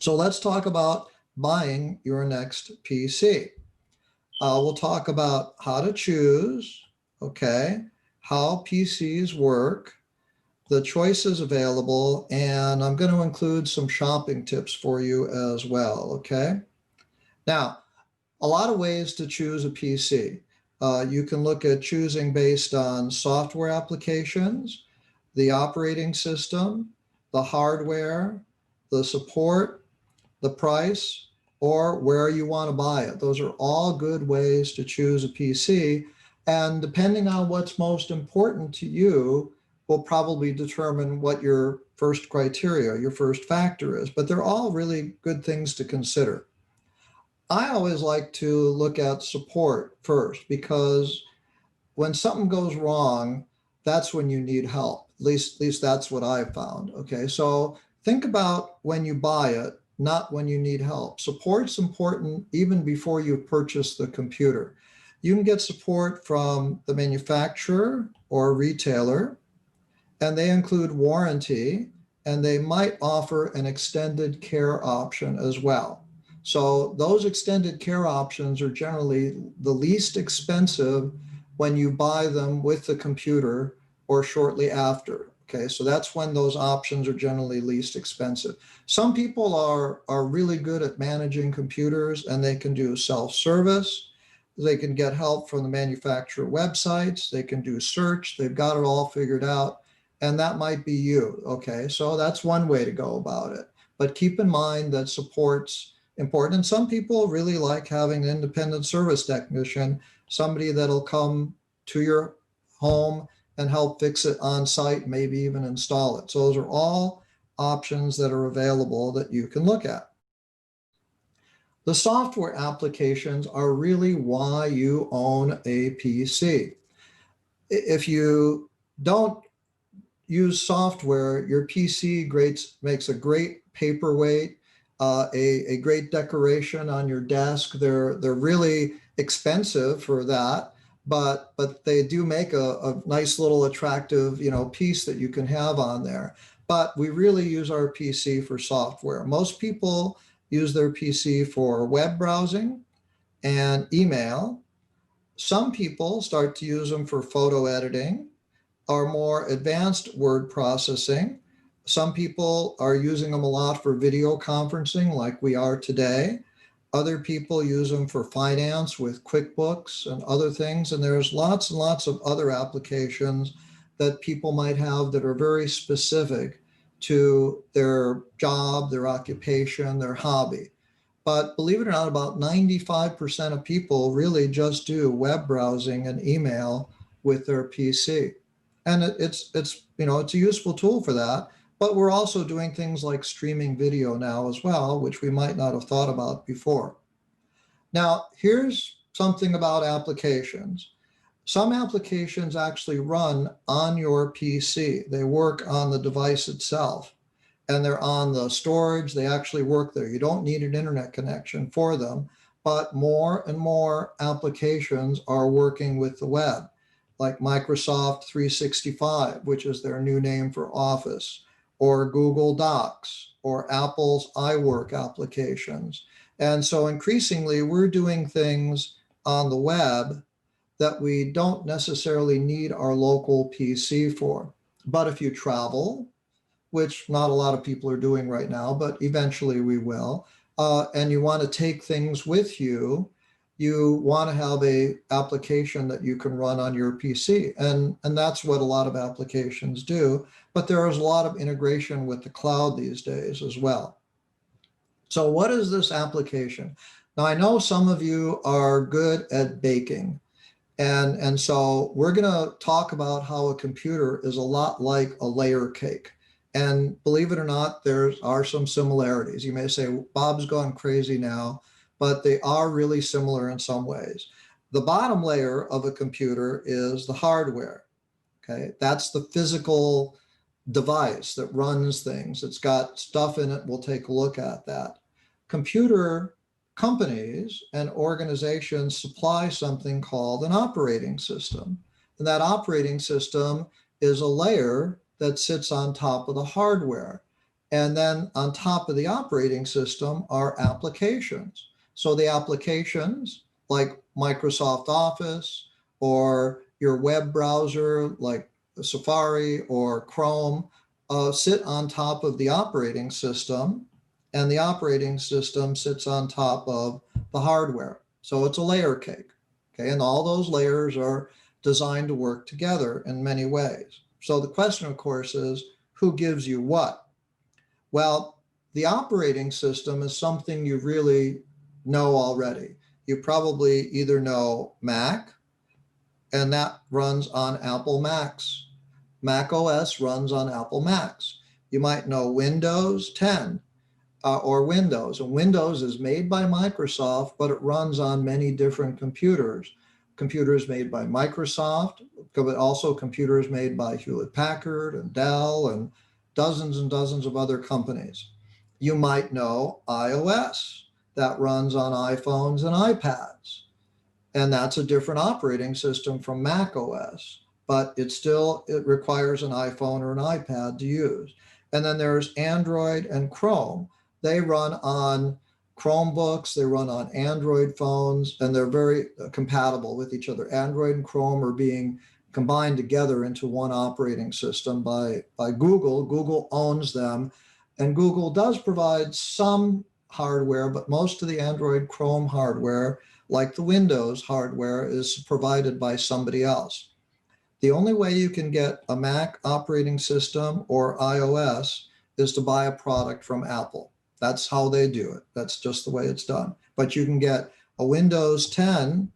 So let's talk about buying your next PC. We'll talk about how to choose, okay, how PCs work, the choices available, and I'm going to include some shopping tips for you as well, okay? Now, a lot of ways to choose a PC. You can look at choosing based on software applications, the operating system, the hardware, the support, the price, or where you want to buy it. Those are all good ways to choose a PC. And depending on what's most important to you, will probably determine what your first criteria, your first factor is. But they're all really good things to consider. I always like to look at support first because when something goes wrong, that's when you need help. At least that's what I've found. Okay, so think about when you buy it, not when you need help. Support's important even before you purchase the computer. You can get support from the manufacturer or retailer, and they include warranty, and they might offer an extended care option as well. So those extended care options are generally the least expensive when you buy them with the computer or shortly after. Okay, so that's when those options are generally least expensive. Some people are really good at managing computers and they can do self-service. They can get help from the manufacturer websites. They can do search. They've got it all figured out. And that might be you. Okay, so that's one way to go about it. But keep in mind that support's important. And some people really like having an independent service technician, somebody that'll come to your home and help fix it on site, maybe even install it. So those are all options that are available that you can look at. The software applications are really why you own a PC. If you don't use software, your PC makes a great paperweight, a great decoration on your desk. They're really expensive for that, but they do make a nice little attractive piece that you can have on there. But we really use our PC for software. Most people use their PC for web browsing and email. Some people start to use them for photo editing or more advanced word processing. Some people are using them a lot for video conferencing like we are today. Other people use them for finance with QuickBooks and other things. And there's lots and lots of other applications that people might have that are very specific to their job, their occupation, their hobby. But believe it or not, about 95% of people really just do web browsing and email with their PC. And it's a useful tool for that. But we're also doing things like streaming video now as well, which we might not have thought about before. Now, here's something about applications. Some applications actually run on your PC. They work on the device itself, and they're on the storage. They actually work there. You don't need an internet connection for them, but more and more applications are working with the web, like Microsoft 365, which is their new name for Office, or Google Docs, or Apple's iWork applications. And so increasingly, we're doing things on the web that we don't necessarily need our local PC for. But if you travel, which not a lot of people are doing right now, but eventually we will, and you want to take things with you, you want to have a application that you can run on your PC. And that's what a lot of applications do. But there is a lot of integration with the cloud these days as well. So what is this application? Now, I know some of you are good at baking. And so we're going to talk about how a computer is a lot like a layer cake. And believe it or not, there are some similarities. You may say, Bob's gone crazy now, but they are really similar in some ways. The bottom layer of a computer is the hardware. Okay, that's the physical device that runs things. It's got stuff in it. We'll take a look at that. Computer companies and organizations supply something called an operating system. And that operating system is a layer that sits on top of the hardware. And then on top of the operating system are applications. So the applications like Microsoft Office or your web browser like Safari or Chrome sit on top of the operating system, and the operating system sits on top of the hardware. So it's a layer cake. Okay, and all those layers are designed to work together in many ways. So the question, of course, is who gives you what? Well, the operating system is something you really know already. You probably either know Mac, and that runs on Apple Macs. Mac OS runs on Apple Macs. You might know Windows 10 or Windows. And Windows is made by Microsoft, but it runs on many different computers. Computers made by Microsoft, but also computers made by Hewlett Packard and Dell and dozens of other companies. You might know iOS, that runs on iPhones and iPads. And that's a different operating system from Mac OS, but it requires an iPhone or an iPad to use. And then there's Android and Chrome. They run on Chromebooks, they run on Android phones, and they're very compatible with each other. Android and Chrome are being combined together into one operating system by Google. Google owns them, and Google does provide some hardware, but most of the Android Chrome hardware, like the Windows hardware, is provided by somebody else. The only way you can get a Mac operating system or iOS is to buy a product from Apple. That's how they do it. That's just the way it's done. But you can get a Windows 10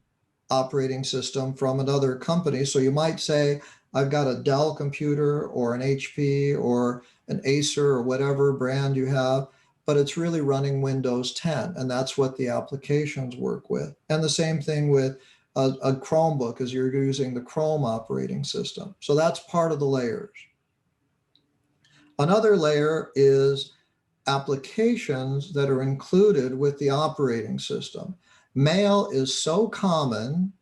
operating system from another company. So you might say, I've got a Dell computer or an HP or an Acer or whatever brand you have, but it's really running Windows 10, and that's what the applications work with. And the same thing with a Chromebook, as you're using the Chrome operating system. So that's part of the layers. Another layer is applications that are included with the operating system. Mail is so common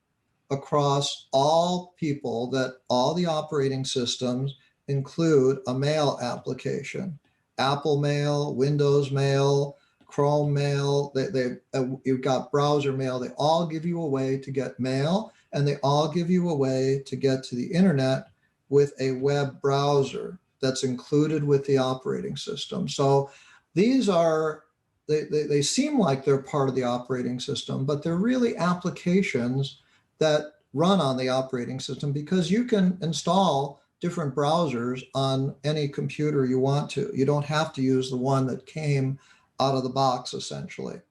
across all people that all the operating systems include a mail application. Apple Mail, Windows Mail, Chrome Mail, you've got browser mail. They all give you a way to get mail, and they all give you a way to get to the internet with a web browser that's included with the operating system. So these are, they seem like they're part of the operating system, but they're really applications that run on the operating system, because you can install different browsers on any computer you want to. You don't have to use the one that came out of the box, essentially.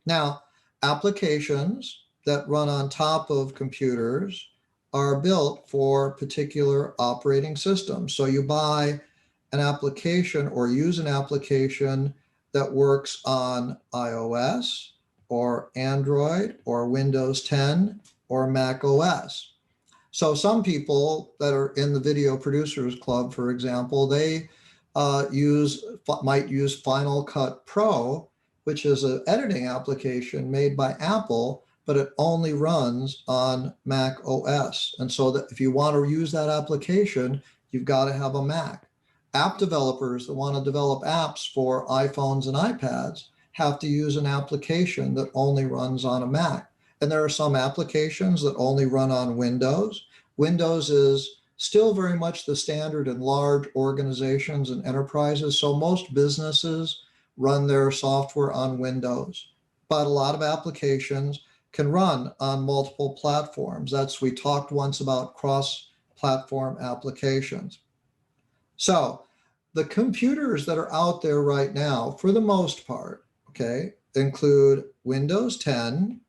Now, applications that run on top of computers are built for particular operating systems. So you buy an application or use an application that works on iOS or Android or Windows 10 or Mac OS. So some people that are in the Video Producers Club, for example, they might use Final Cut Pro, which is an editing application made by Apple, but it only runs on Mac OS. And so that if you want to use that application, you've got to have a Mac. App developers that want to develop apps for iPhones and iPads have to use an application that only runs on a Mac. And there are some applications that only run on Windows. Windows is still very much the standard in large organizations and enterprises. So most businesses run their software on Windows, but a lot of applications can run on multiple platforms. We talked once about cross-platform applications. So the computers that are out there right now, for the most part, okay, include Windows 10,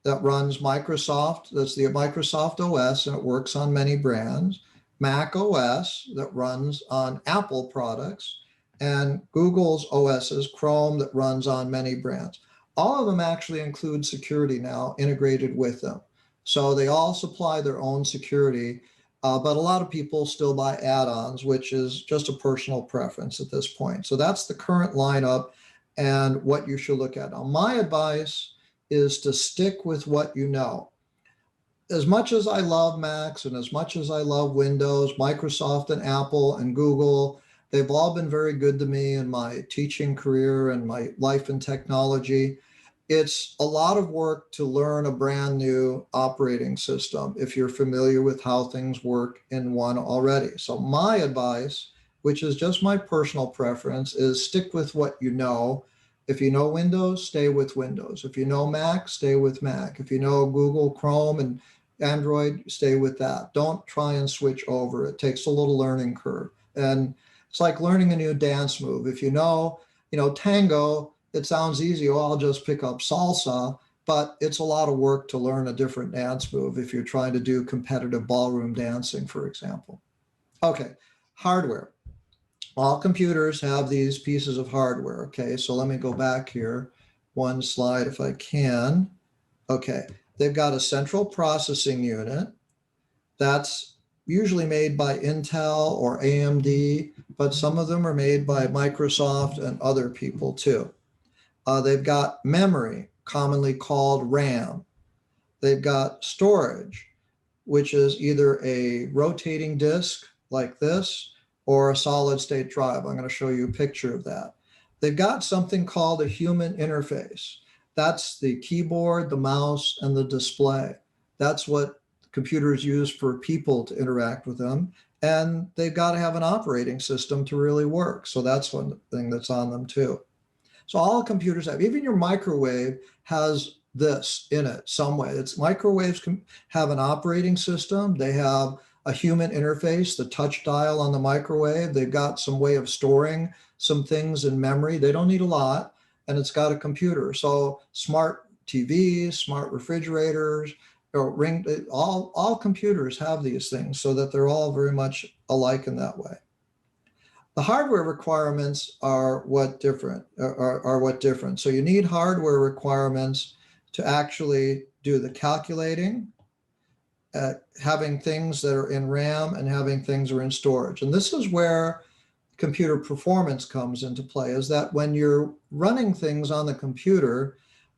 that runs Microsoft, that's the Microsoft OS, and it works on many brands, Mac OS that runs on Apple products, and Google's OS is Chrome that runs on many brands. All of them actually include security now integrated with them. So they all supply their own security, but a lot of people still buy add-ons, which is just a personal preference at this point. So that's the current lineup and what you should look at. Now, my advice is to stick with what you know. As much as I love Macs and as much as I love Windows, Microsoft and Apple and Google, They've all been very good to me in my teaching career and my life in technology. It's a lot of work to learn a brand new operating system if you're familiar with how things work in one already. So my advice, which is just my personal preference, is stick with what you know. If you know Windows, stay with Windows. If you know Mac, stay with Mac. If you know Google Chrome and Android, stay with that. Don't try and switch over. It takes a little learning curve. And it's like learning a new dance move. If tango, it sounds easy. Oh, I'll just pick up salsa, but it's a lot of work to learn a different dance move if you're trying to do competitive ballroom dancing, for example. Okay, hardware. All computers have these pieces of hardware. Okay, so let me go back here one slide if I can. Okay, they've got a central processing unit that's usually made by Intel or AMD, but some of them are made by Microsoft and other people too. They've got memory, commonly called RAM. They've got storage, which is either a rotating disk like this or a solid state drive. I'm going to show you a picture of that. They've got something called a human interface. That's the keyboard, the mouse, and the display. That's what computers use for people to interact with them. And they've got to have an operating system to really work. So that's one thing that's on them too. So all computers have, even your microwave has this in it some way. It's microwaves have an operating system. They have a human interface, the touch dial on the microwave. They've got some way of storing some things in memory. They don't need a lot, and it's got a computer. So smart TVs, smart refrigerators, or all computers have these things so that they're all very much alike in that way. The hardware requirements are what different. So you need hardware requirements to actually do the calculating, having things that are in RAM and having things that are in storage. And this is where computer performance comes into play, is that when you're running things on the computer,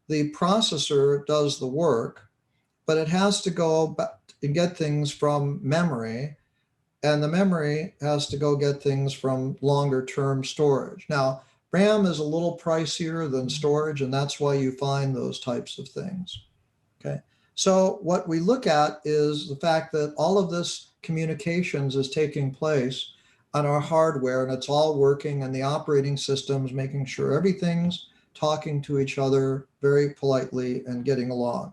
the processor does the work, but it has to go back and get things from memory, and the memory has to go get things from longer term storage. Now, RAM is a little pricier than storage, and that's why you find those types of things. Okay. So what we look at is the fact that all of this communications is taking place on our hardware, and it's all working, and the operating system's making sure everything's talking to each other very politely and getting along.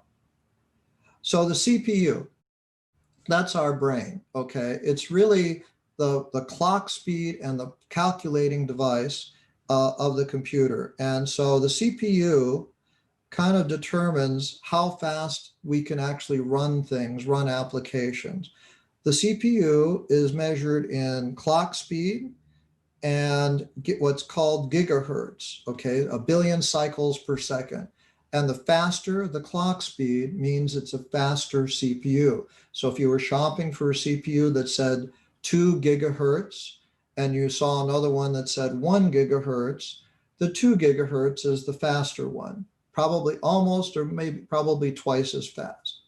So the CPU, that's our brain, okay? It's really the clock speed and the calculating device of the computer. And so the CPU kind of determines how fast we can actually run things, run applications. The CPU is measured in clock speed and get what's called gigahertz, okay, a billion cycles per second. And the faster the clock speed means it's a faster CPU. So if you were shopping for a CPU that said 2 gigahertz and you saw another one that said 1 gigahertz, the 2 gigahertz is the faster one, probably almost or maybe probably twice as fast.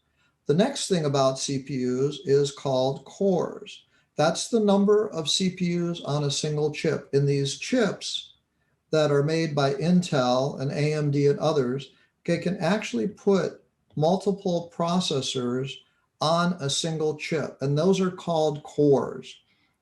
The next thing about CPUs is called cores. That's the number of CPUs on a single chip. In these chips that are made by Intel and AMD and others, they can actually put multiple processors on a single chip, and those are called cores.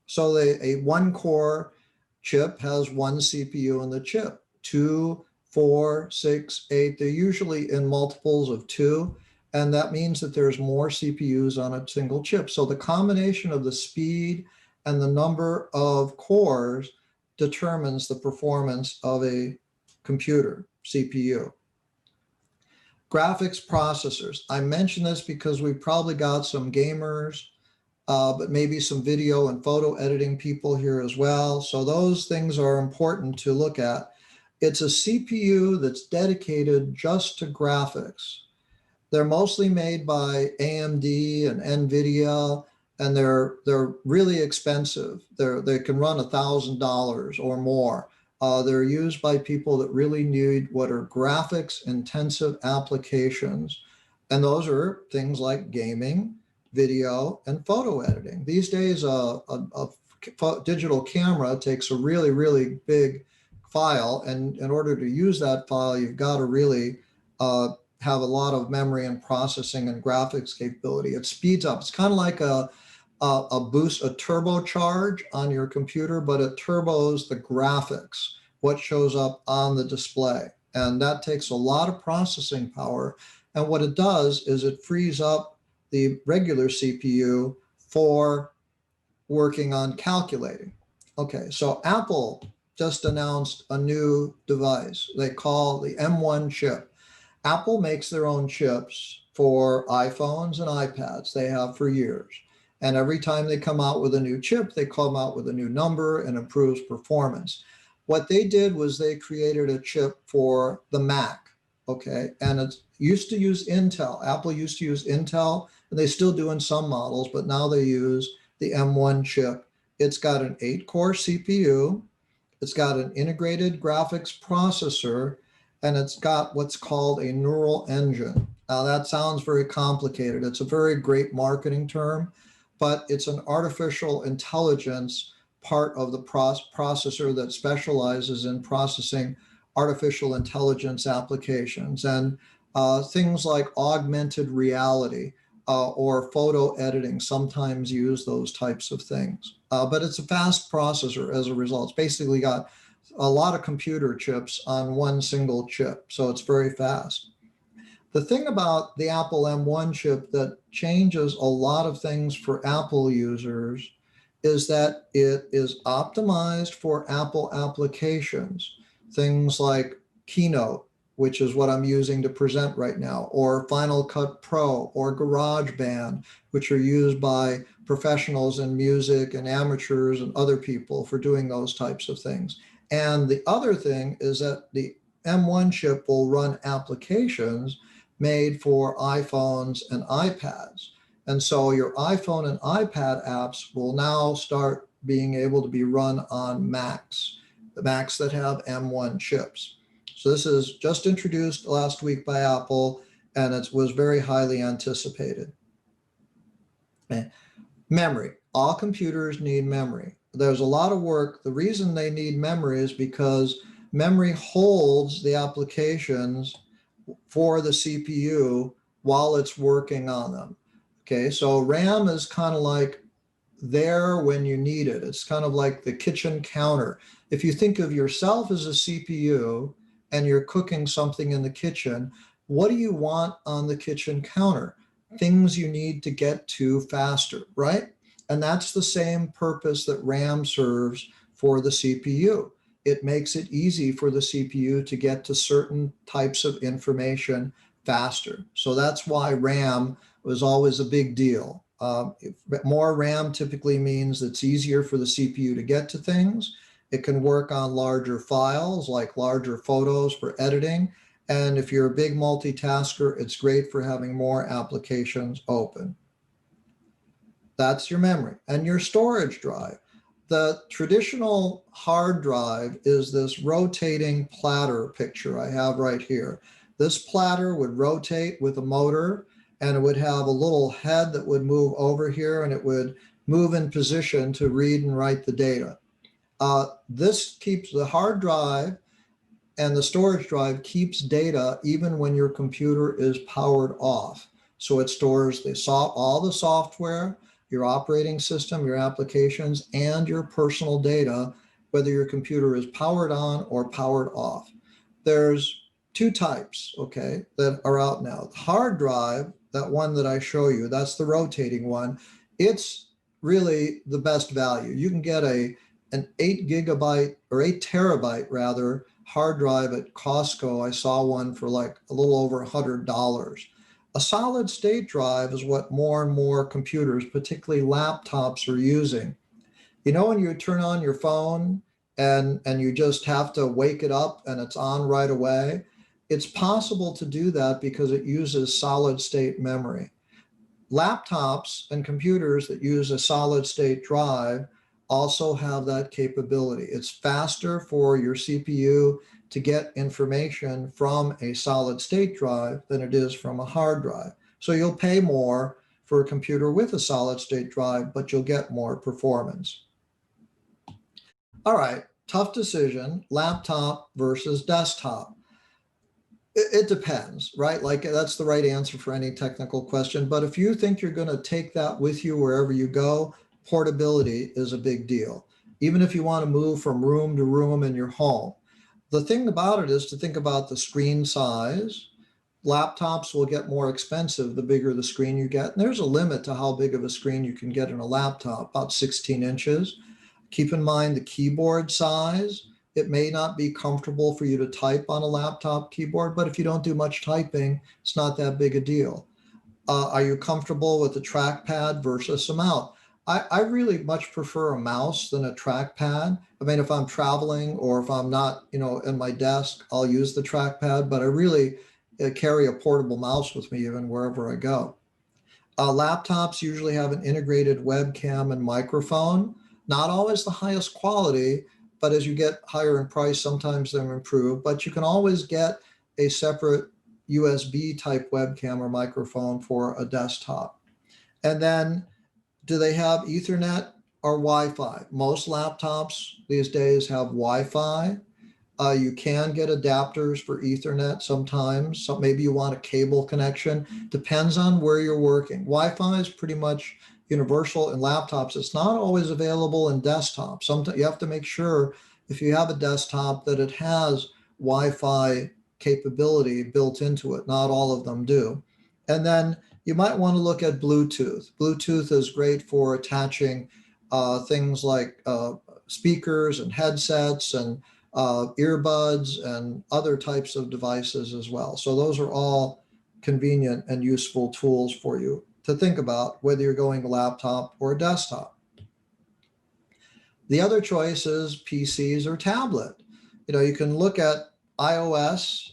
So a one core chip has one CPU in the chip, 2, 4, 6, 8. They're usually in multiples of 2, and that means that there's more CPUs on a single chip. So the combination of the speed and the number of cores determines the performance of a computer, CPU. Graphics processors. I mention this because we've probably got some gamers, but maybe some video and photo editing people here as well. So those things are important to look at. It's a CPU that's dedicated just to graphics. They're mostly made by AMD and NVIDIA, and they're really expensive. They can run $1,000 or more. They're used by people that really need what are graphics intensive applications. And those are things like gaming, video, and photo editing. These days, a digital camera takes a really, really big file. And in order to use that file, you've got to really have a lot of memory and processing and graphics capability. It speeds up. It's kind of like a boost, a turbocharge on your computer, but it turbos the graphics, what shows up on the display. And that takes a lot of processing power. And what it does is it frees up the regular CPU for working on calculating. Okay, so Apple just announced a new device they call the M1 chip. Apple makes their own chips for iPhones and iPads. They have for years. And every time they come out with a new chip, they come out with a new number and improves performance. What they did was they created a chip for the Mac, okay? And it used to use Intel. Apple used to use Intel, and they still do in some models, but now they use the M1 chip. It's got an 8-core CPU. It's got an integrated graphics processor, and it's got what's called a neural engine. Now, that sounds very complicated. It's a very great marketing term, but it's an artificial intelligence part of the processor that specializes in processing artificial intelligence applications and things like augmented reality or photo editing sometimes use those types of things. But it's a fast processor as a result. It's basically got a lot of computer chips on one single chip, so it's very fast. The thing about the Apple M1 chip that changes a lot of things for Apple users is that it is optimized for Apple applications, things like Keynote, which is what I'm using to present right now, or Final Cut Pro, or GarageBand, which are used by professionals in music and amateurs and other people for doing those types of things. And the other thing is that the M1 chip will run applications made for iPhones and iPads. And so your iPhone and iPad apps will now start being able to be run on Macs, the Macs that have M1 chips. So this is just introduced last week by Apple, and it was very highly anticipated. Memory. All computers need memory. There's a lot of work. The reason they need memory is because memory holds the applications for the CPU while it's working on them. Okay, so RAM is kind of like there when you need it. It's kind of like the kitchen counter. If you think of yourself as a CPU and you're cooking something in the kitchen, what do you want on the kitchen counter? Things you need to get to faster, right? And that's the same purpose that RAM serves for the CPU. It makes it easy for the CPU to get to certain types of information faster. So that's why RAM was always a big deal. More RAM typically means it's easier for the CPU to get to things. It can work on larger files, like larger photos for editing. And if you're a big multitasker, it's great for having more applications open. That's your memory. And your storage drive. The traditional hard drive is this rotating platter picture I have right here. This platter would rotate with a motor, and it would have a little head that would move over here, and it would move in position to read and write the data. This keeps the hard drive, and the storage drive keeps data even when your computer is powered off. So it stores all the software, your operating system, your applications, and your personal data, whether your computer is powered on or powered off. There's two types, okay, that are out now. The hard drive, that one that I show you, that's the rotating one. It's really the best value. You can get an 8 gigabyte or 8 terabyte rather hard drive at Costco. I saw one for like a little over $100. A solid state drive is what more and more computers, particularly laptops, are using. You know, when you turn on your phone and you just have to wake it up and it's on right away, it's possible to do that because it uses solid state memory. Laptops and computers that use a solid state drive also have that capability. It's faster for your CPU to get information from a solid state drive than it is from a hard drive. So you'll pay more for a computer with a solid state drive, but you'll get more performance. All right, tough decision, laptop versus desktop. It depends, right? Like that's the right answer for any technical question. But if you think you're going to take that with you wherever you go, portability is a big deal. Even if you want to move from room to room in your home. The thing about it is to think about the screen size. Laptops will get more expensive the bigger the screen you get. And there's a limit to how big of a screen you can get in a laptop, about 16 inches. Keep in mind the keyboard size. It may not be comfortable for you to type on a laptop keyboard, but if you don't do much typing, it's not that big a deal. Are you comfortable with a trackpad versus a mouse? I really much prefer a mouse than a trackpad. I mean, if I'm traveling or if I'm not, in my desk, I'll use the trackpad, but I really carry a portable mouse with me even wherever I go. Laptops usually have an integrated webcam and microphone, not always the highest quality, but as you get higher in price, sometimes they're improved. But you can always get a separate USB type webcam or microphone for a desktop. And then, do they have Ethernet or Wi-Fi? Most laptops these days have Wi-Fi. You can get adapters for Ethernet sometimes. So maybe you want a cable connection. Depends on where you're working. Wi-Fi is pretty much universal in laptops. It's not always available in desktops. Sometimes you have to make sure if you have a desktop that it has Wi-Fi capability built into it. Not all of them do. And then you might want to look at Bluetooth. Bluetooth is great for attaching things like speakers and headsets and earbuds and other types of devices as well. So those are all convenient and useful tools for you to think about whether you're going a laptop or a desktop. The other choice is PCs or tablet. You can look at iOS,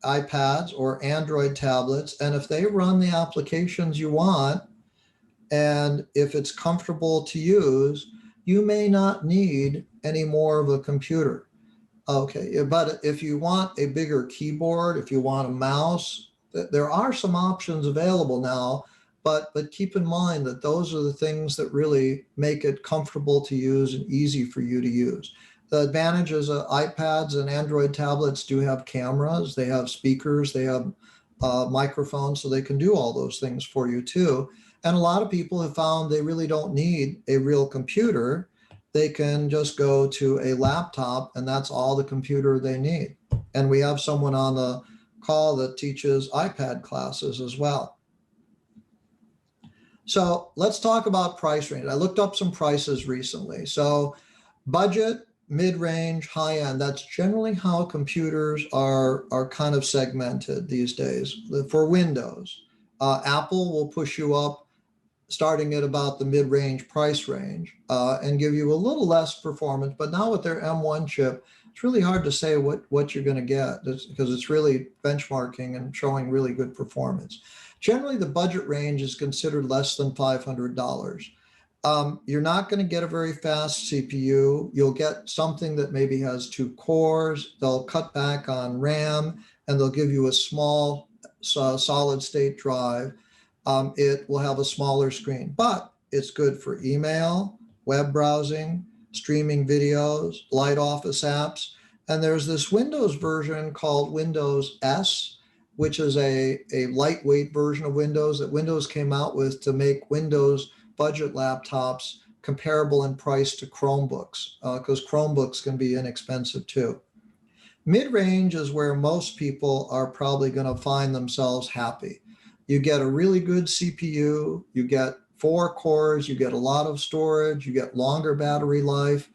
iPads, or Android tablets, and if they run the applications you want, and if it's comfortable to use, you may not need any more of a computer. Okay, but if you want a bigger keyboard, if you want a mouse, there are some options available now, but keep in mind that those are the things that really make it comfortable to use and easy for you to use. The advantages of iPads and Android tablets do have cameras, they have speakers, they have microphones, so they can do all those things for you too. And a lot of people have found they really don't need a real computer. They can just go to a laptop and that's all the computer they need. And we have someone on the call that teaches iPad classes as well. So let's talk about price range. I looked up some prices recently. So budget, mid-range, high-end, that's generally how computers are kind of segmented these days. For Windows, Apple will push you up starting at about the mid-range price range and give you a little less performance. But now with their M1 chip, it's really hard to say what you're going to get because it's really benchmarking and showing really good performance. Generally, the budget range is considered less than $500. You're not going to get a very fast CPU. You'll get something that maybe has 2 cores. They'll cut back on RAM and they'll give you a small solid state drive. It will have a smaller screen, but it's good for email, web browsing, streaming videos, light office apps. And there's this Windows version called Windows S, which is a lightweight version of Windows that Windows came out with to make Windows budget laptops comparable in price to Chromebooks, because Chromebooks can be inexpensive too. Mid-range is where most people are probably going to find themselves happy. You get a really good CPU, you get 4 cores, you get a lot of storage, you get longer battery life,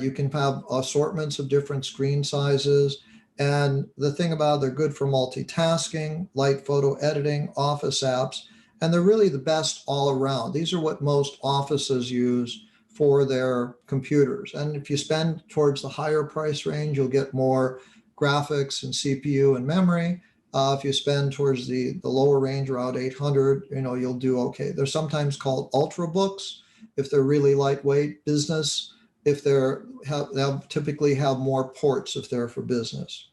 you can have assortments of different screen sizes. And the thing about it, they're good for multitasking, light photo editing, office apps, and they're really the best all around. These are what most offices use for their computers. And if you spend towards the higher price range, you'll get more graphics and CPU and memory. If you spend towards the lower range, around 800, you'll do okay. They're sometimes called ultra books if they're really lightweight. Business, if they'll typically have more ports if they're for business.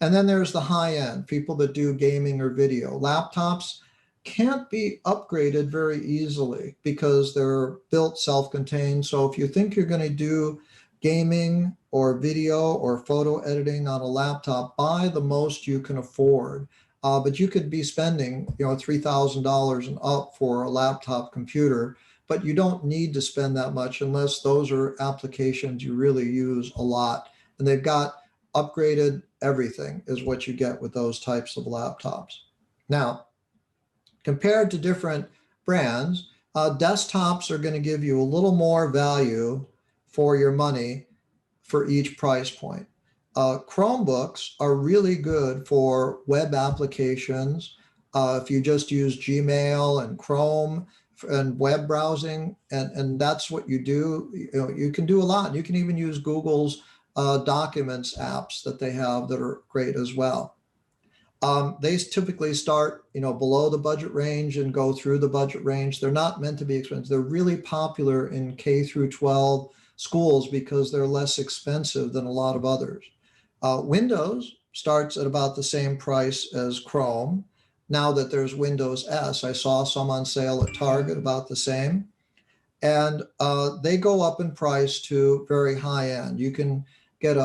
And then there's the high end, people that do gaming or video. Laptops can't be upgraded very easily because they're built self-contained. So if you think you're going to do gaming or video or photo editing on a laptop, buy the most you can afford. But you could be spending, $3,000 and up for a laptop computer, but you don't need to spend that much unless those are applications you really use a lot. And they've got upgraded everything is what you get with those types of laptops. Now, compared to different brands, desktops are going to give you a little more value for your money for each price point. Chromebooks are really good for web applications. If you just use Gmail and Chrome and web browsing, and that's what you do, you can do a lot. You can even use Google's documents apps that they have that are great as well. They typically start, below the budget range and go through the budget range. They're not meant to be expensive. They're really popular in K through 12 schools because they're less expensive than a lot of others. Windows starts at about the same price as Chrome. Now that there's Windows S, I saw some on sale at Target about the same. And they go up in price to very high end. You can get a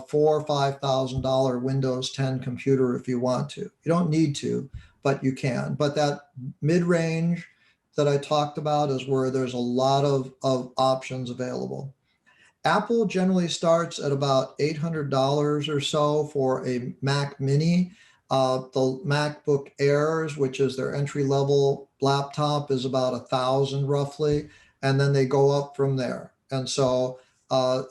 $4,000 or $5,000 Windows 10 computer if you want to. You don't need to, but you can. But that mid-range that I talked about is where there's a lot of options available. Apple generally starts at about $800 or so for a Mac Mini. The MacBook Airs, which is their entry-level laptop, is about $1,000 roughly, and then they go up from there. And so Apple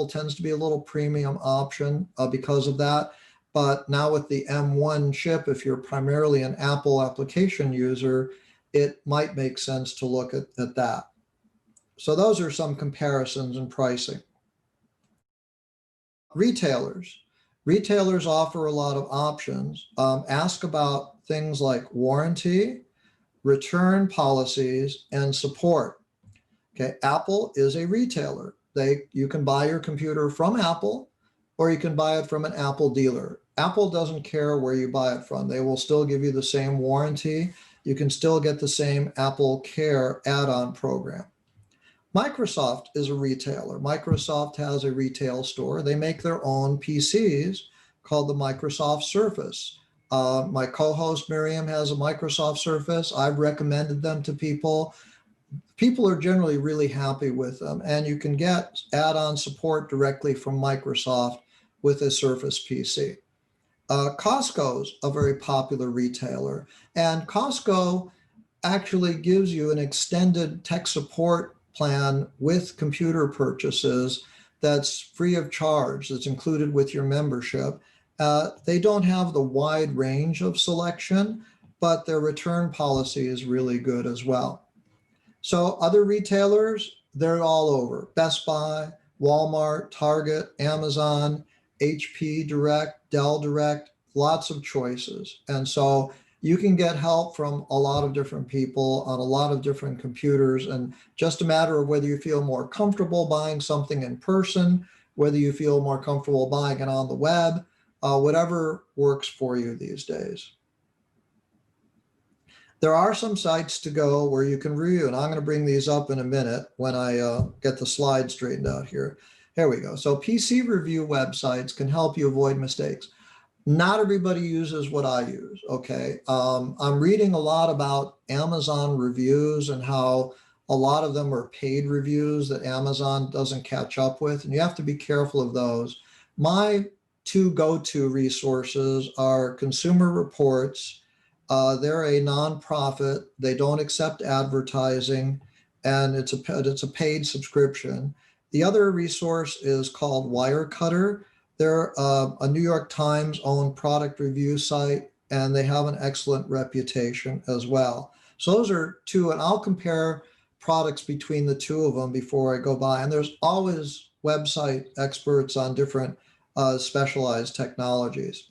tends to be a little premium option because of that. But now with the M1 chip, if you're primarily an Apple application user, it might make sense to look at that. So those are some comparisons in pricing. Retailers offer a lot of options. Ask about things like warranty, return policies, and support. Okay, Apple is a retailer. You can buy your computer from Apple, or you can buy it from an Apple dealer. Apple doesn't care where you buy it from. They will still give you the same warranty. You can still get the same Apple Care add-on program. Microsoft is a retailer. Microsoft has a retail store. They make their own PCs called the Microsoft Surface. My co-host Miriam has a Microsoft Surface. I've recommended them to people. People are generally really happy with them, and you can get add-on support directly from Microsoft with a Surface PC. Costco's a very popular retailer, and Costco actually gives you an extended tech support plan with computer purchases that's free of charge, that's included with your membership. They don't have the wide range of selection, but their return policy is really good as well. So other retailers, they're all over. Best Buy, Walmart, Target, Amazon, HP Direct, Dell Direct, lots of choices. And so you can get help from a lot of different people on a lot of different computers, and just a matter of whether you feel more comfortable buying something in person, whether you feel more comfortable buying it on the web, whatever works for you these days. There are some sites to go where you can review, and I'm going to bring these up in a minute when I get the slides straightened out here. Here we go. So PC review websites can help you avoid mistakes. Not everybody uses what I use, okay? I'm reading a lot about Amazon reviews and how a lot of them are paid reviews that Amazon doesn't catch up with, and you have to be careful of those. My two go-to resources are Consumer Reports. They're a nonprofit. They don't accept advertising, and it's a paid subscription. The other resource is called Wirecutter. They're a New York Times owned product review site, and they have an excellent reputation as well. So those are two, and I'll compare products between the two of them before I go by. And there's always website experts on different specialized technologies.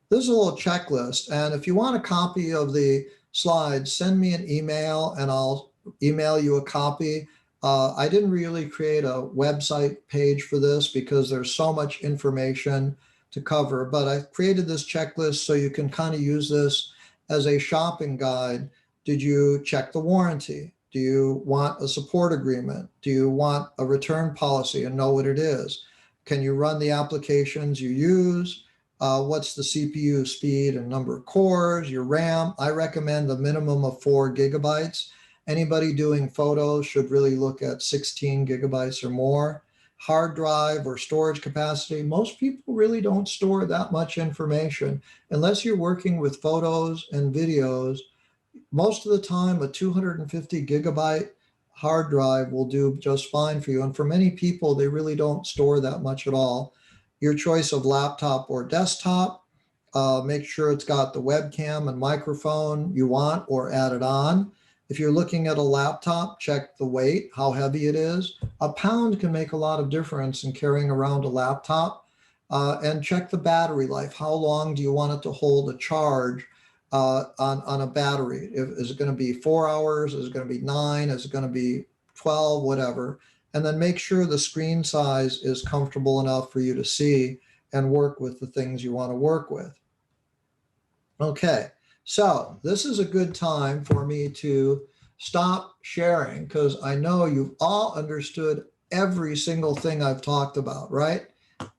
This is a little checklist, and if you want a copy of the slides, send me an email and I'll email you a copy. I didn't really create a website page for this because there's so much information to cover, but I created this checklist so you can kind of use this as a shopping guide. Did you check the warranty? Do you want a support agreement? Do you want a return policy and know what it is? Can you run the applications you use? What's the CPU speed and number of cores, your RAM? I recommend a minimum of 4 GB. Anybody doing photos should really look at 16 GB or more. Hard drive or storage capacity. Most people really don't store that much information unless you're working with photos and videos. Most of the time, a 250 GB hard drive will do just fine for you. And for many people, they really don't store that much at all. Your choice of laptop or desktop, make sure it's got the webcam and microphone you want or add it on. If you're looking at a laptop, check the weight, how heavy it is. A pound can make a lot of difference in carrying around a laptop. And check the battery life. How long do you want it to hold a charge on a battery? Is it going to be 4 hours? Is it going to be 9? Is it going to be 12? Whatever. And then make sure the screen size is comfortable enough for you to see and work with the things you want to work with. Okay, so this is a good time for me to stop sharing because I know you've all understood every single thing I've talked about, right?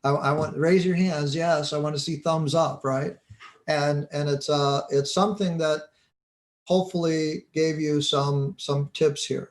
I want raise your hands. Yes, I want to see thumbs up, right? And it's something that hopefully gave you some tips here.